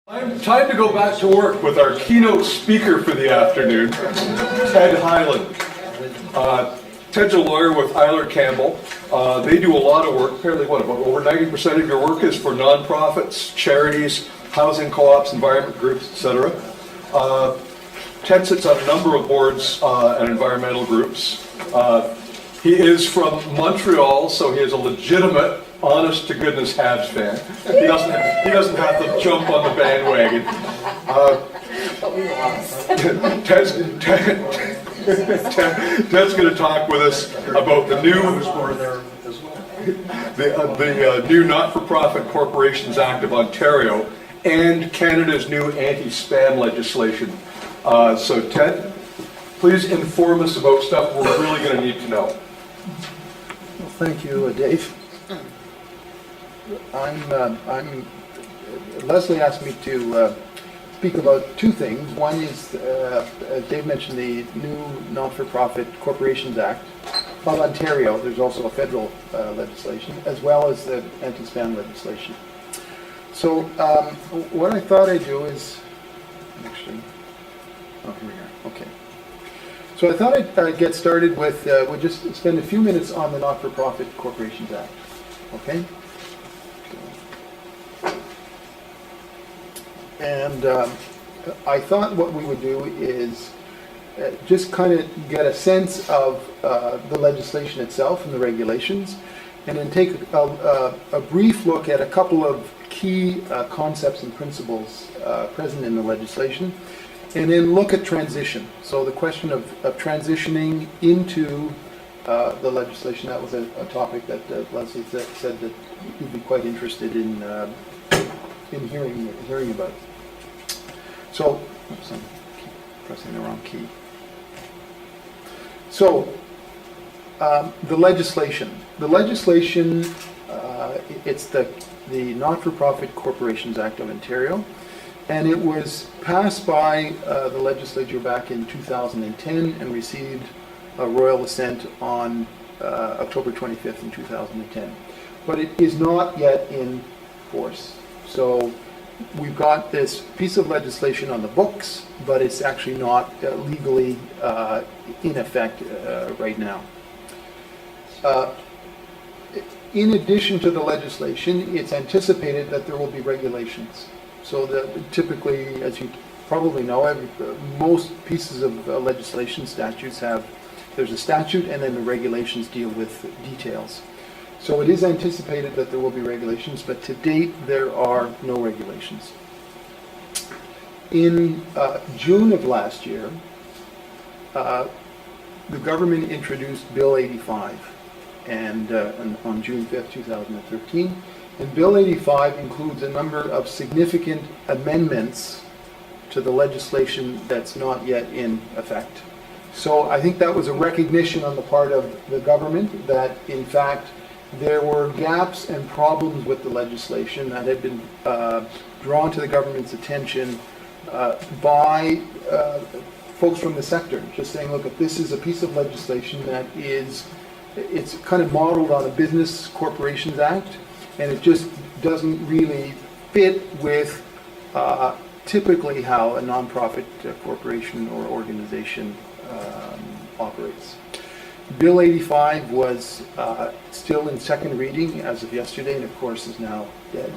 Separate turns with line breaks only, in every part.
Time to go back to work with our keynote speaker for the afternoon, Ted Hyland. Ted's a lawyer with Eiler Campbell. They do a lot of work. Apparently, about over 90% of your work is for nonprofits, charities, housing co-ops, environment groups, etc. Ted sits on a number of boards and environmental groups. He is from Montreal, so he is a legitimate, honest-to-goodness Habs fan. He doesn't have to jump on the bandwagon.
But we lost.
Ted's going to talk with us about the new Not-for-Profit Corporations Act of Ontario and Canada's new anti-spam legislation. So Ted, please inform us about stuff we're really going to need to know.
Well, thank you, Dave. Leslie asked me to speak about two things. One is, as Dave mentioned, the new Not-for-Profit Corporations Act of Ontario. There's also a federal legislation, as well as the anti-spam legislation. So what I thought I'd do is, actually, oh, here we are, okay. So I thought I'd get started with, we'll just spend a few minutes on the Not-for-Profit Corporations Act, okay? And I thought what we would do is just kind of get a sense of the legislation itself and the regulations, and then take a brief look at a couple of key concepts and principles present in the legislation, and then look at transition. So the question of transitioning into the legislation, that was a topic that Leslie said that you'd be quite interested in hearing about. So, oops, I'm pressing the wrong key. So, the legislation. The legislation, it's the Not-for-Profit Corporations Act of Ontario, and it was passed by the legislature back in 2010 and received a royal assent on October 25th in 2010. But it is not yet in force. So we've got this piece of legislation on the books, but it's actually not legally in effect right now. In addition to the legislation, it's anticipated that there will be regulations. So that typically, as you probably know, most pieces of legislation, statutes there's a statute and then the regulations deal with details. So it is anticipated that there will be regulations, but to date there are no regulations. In June of last year, the government introduced Bill 85 and on June 5th, 2013. And Bill 85 includes a number of significant amendments to the legislation that's not yet in effect. So I think that was a recognition on the part of the government that, in fact, there were gaps and problems with the legislation that had been drawn to the government's attention by folks from the sector, just saying, look, this is a piece of legislation that it's kind of modeled on a Business Corporations Act, and it just doesn't really fit with typically how a nonprofit corporation or organization operates. Bill 85 was still in second reading as of yesterday, and of course is now dead.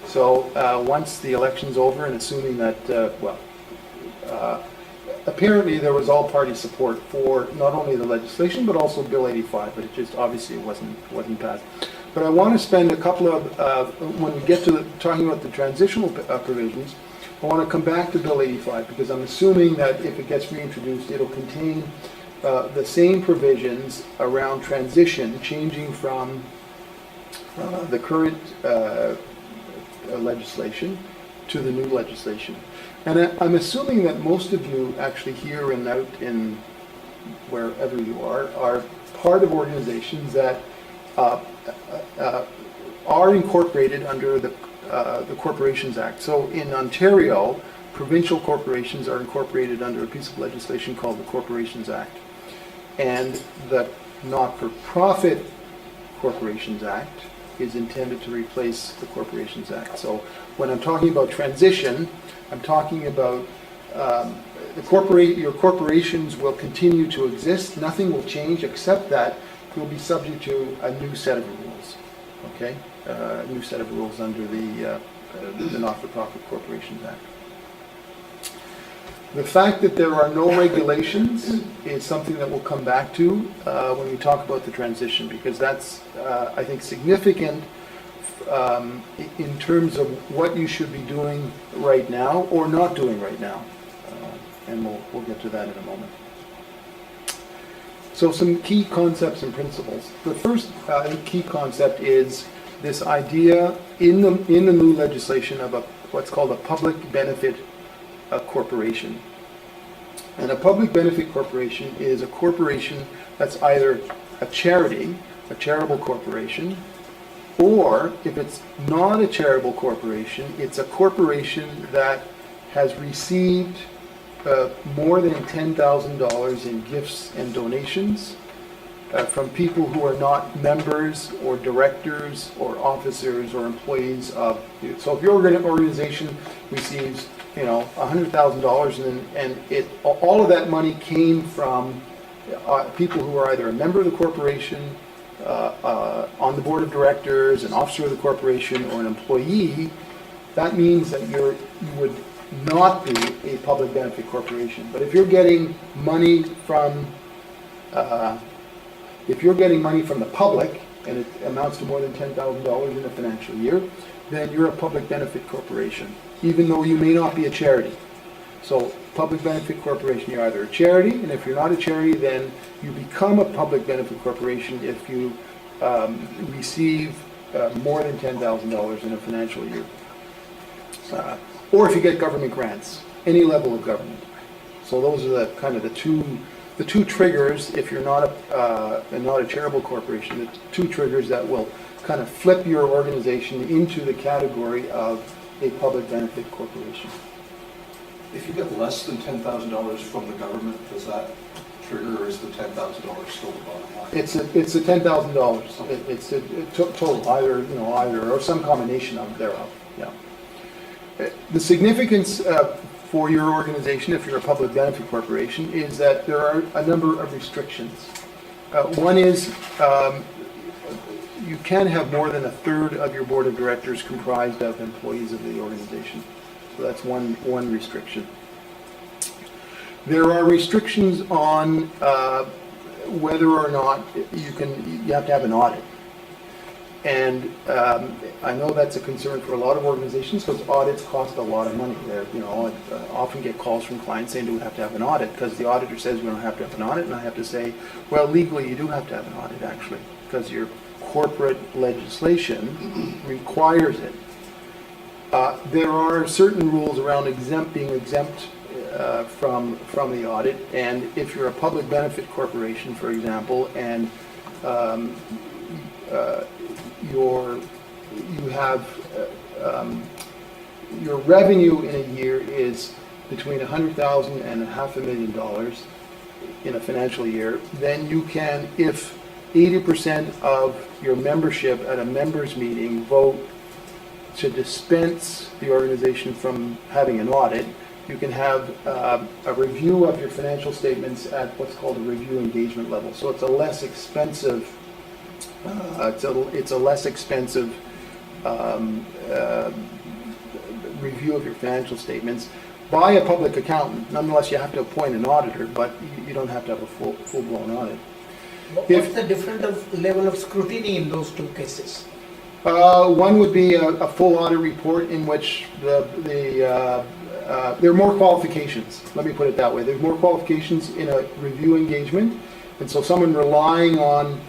So once the election's over, and assuming that, apparently there was all-party support for not only the legislation but also Bill 85, but it just obviously wasn't passed. But I want to spend a couple of, when we get to talking about the transitional provisions, I want to come back to Bill 85 because I'm assuming that if it gets reintroduced, it'll contain the same provisions around transition, changing from the current legislation to the new legislation. And I'm assuming that most of you actually here and out in wherever you are part of organizations that are incorporated under the Corporations Act. So in Ontario, provincial corporations are incorporated under a piece of legislation called the Corporations Act. And the Not-for-Profit Corporations Act is intended to replace the Corporations Act. So when I'm talking about transition, I'm talking about your corporations will continue to exist. Nothing will change except that you'll be subject to a new set of rules. Okay, a new set of rules under the Not-for-Profit Corporations Act. The fact that there are no regulations is something that we'll come back to when we talk about the transition, because that's, I think, significant in terms of what you should be doing right now or not doing right now. And we'll get to that in a moment. So some key concepts and principles. The first key concept is this idea in the new legislation of what's called a public benefit corporation. And a public benefit corporation is a corporation that's either a charity, a charitable corporation, or if it's not a charitable corporation, it's a corporation that has received more than $10,000 in gifts and donations from people who are not members or directors or officers or employees of. So if your organization receives, $100,000 and all of that money came from people who are either a member of the corporation, on the board of directors, an officer of the corporation, or an employee, that means that you would not be a public benefit corporation. But if you're getting money from the public, and it amounts to more than $10,000 in a financial year, then you're a public benefit corporation, even though you may not be a charity. So public benefit corporation, you're either a charity, and if you're not a charity, then you become a public benefit corporation if you receive more than $10,000 in a financial year. Or if you get government grants, any level of government. So those are the two triggers. If you're not a charitable corporation, the two triggers that will kind of flip your organization into the category of a public benefit corporation.
If you get less than $10,000 from the government, does that trigger, or is the $10,000 still the bottom line?
It's the $10,000. It's a total, either or some combination of thereof. Yeah. The significance for your organization, if you're a public benefit corporation, is that there are a number of restrictions. One is you can have more than a third of your board of directors comprised of employees of the organization. So that's one restriction. There are restrictions on whether or not you have to have an audit. And I know that's a concern for a lot of organizations because audits cost a lot of money. I often get calls from clients saying, do we have to have an audit? Because the auditor says we don't have to have an audit, and I have to say, well, legally you do have to have an audit, actually, because your corporate legislation requires it. There are certain rules around being exempt from the audit, and if you're a public benefit corporation, for example, and your revenue in a year is between $100,000 and $500,000 in a financial year, then you can, if 80% of your membership at a members meeting vote to dispense the organization from having an audit, you can have a review of your financial statements at what's called a review engagement level. So it's a less expensive review of your financial statements by a public accountant. Nonetheless, you have to appoint an auditor, but you don't have to have a full-blown audit.
What's the different level of scrutiny in those two cases?
One would be a full audit report in which there are more qualifications. Let me put it that way. There's more qualifications in a review engagement, and so someone relying on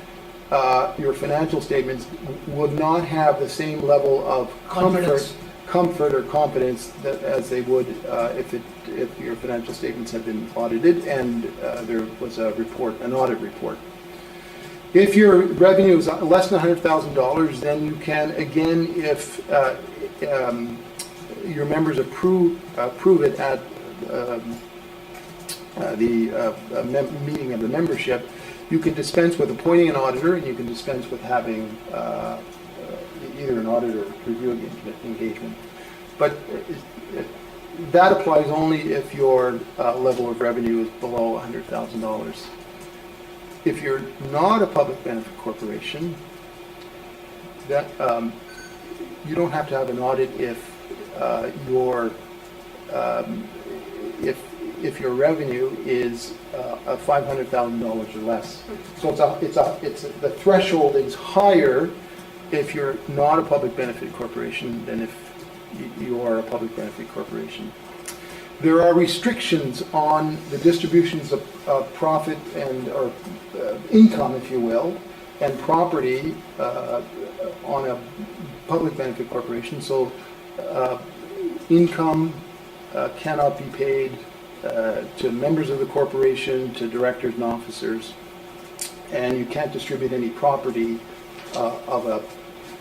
your financial statements would not have the same level of comfort or confidence as they would if your financial statements had been audited and there was an audit report. If your revenue is less than $100,000, then you can, again, if your members approve it at the meeting of the membership, you can dispense with appointing an auditor, and you can dispense with having either an audit or review engagement. But that applies only if your level of revenue is below $100,000. If you're not a public benefit corporation, that you don't have to have an audit if if your revenue is $500,000 or less. So the threshold is higher if you're not a public benefit corporation than if you are a public benefit corporation. There are restrictions on the distributions of profit and or income, if you will, and property on a public benefit corporation. So income cannot be paid to members of the corporation, to directors and officers, and you can't distribute any property of a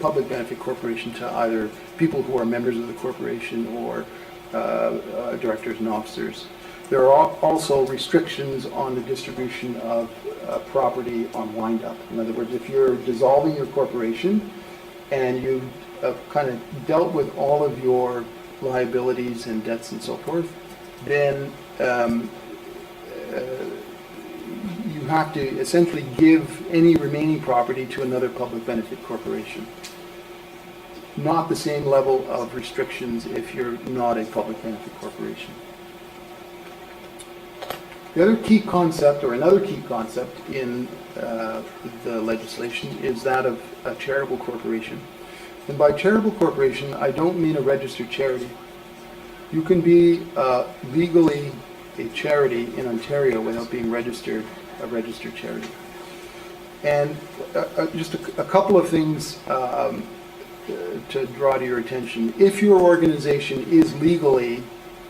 public benefit corporation to either people who are members of the corporation or directors and officers. There are also restrictions on the distribution of property on wind-up. In other words, if you're dissolving your corporation and you've kind of dealt with all of your liabilities and debts and so forth, then you have to essentially give any remaining property to another public benefit corporation. Not the same level of restrictions if you're not a public benefit corporation. The other key concept, or another key concept in the legislation, is that of a charitable corporation. And by charitable corporation, I don't mean a registered charity. You can be legally a charity in Ontario without being a registered charity. And just a couple of things to draw to your attention. If your organization is legally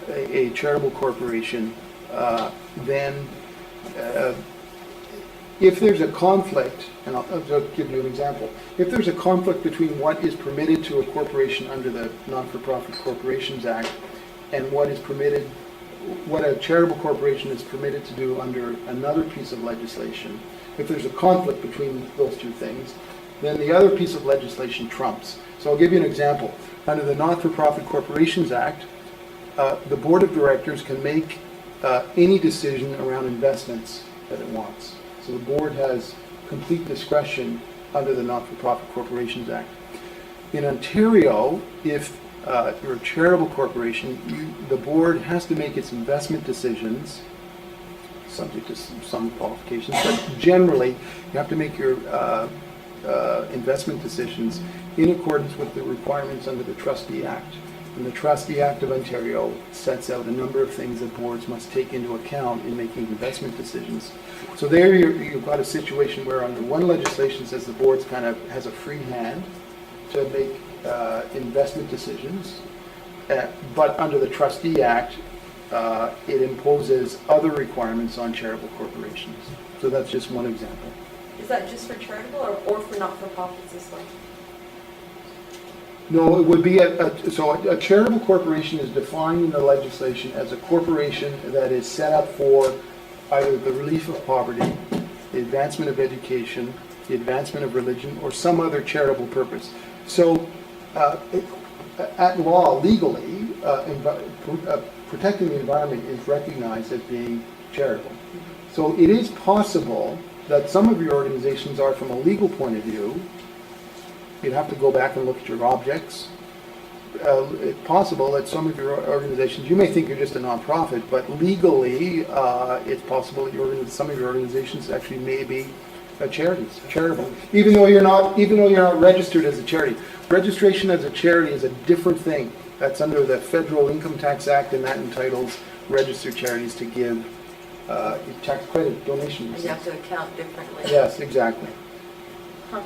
a charitable corporation, then if there's a conflict, and I'll just give you an example, if there's a conflict between what is permitted to a corporation under the Non-for-Profit Corporations Act and what is permitted, what a charitable corporation is permitted to do under another piece of legislation, if there's a conflict between those two things, then the other piece of legislation trumps. So I'll give you an example. Under the Non-for-Profit Corporations Act, the board of directors can make any decision around investments that it wants. So the board has complete discretion under the Non-for-Profit Corporations Act. In Ontario, if you're a charitable corporation, the board has to make its investment decisions, subject to some qualifications, but generally you have to make your investment decisions in accordance with the requirements under the Trustee Act. And the Trustee Act of Ontario sets out a number of things that boards must take into account in making investment decisions. So there you've got a situation where under one legislation says the board kind of has a free hand to make investment decisions, but under the Trustee Act, it imposes other requirements on charitable corporations. So that's just one example.
Is that just for charitable or for not-for-profits as well?
No, it would be a charitable corporation is defined in the legislation as a corporation that is set up for either the relief of poverty, the advancement of education, the advancement of religion, or some other charitable purpose. So, at law, legally, protecting the environment is recognized as being charitable. So it is possible that some of your organizations are, from a legal point of view, you'd have to go back and look at your objects. It's possible that some of your organizations, you may think you're just a nonprofit, but legally, it's possible that some of your organizations actually may be charities, charitable, even though you're not registered as a charity. Registration as a charity is a different thing. That's under the Federal Income Tax Act, and that entitles registered charities to give tax credit donations.
And you have to account differently.
Yes, exactly.
Huh.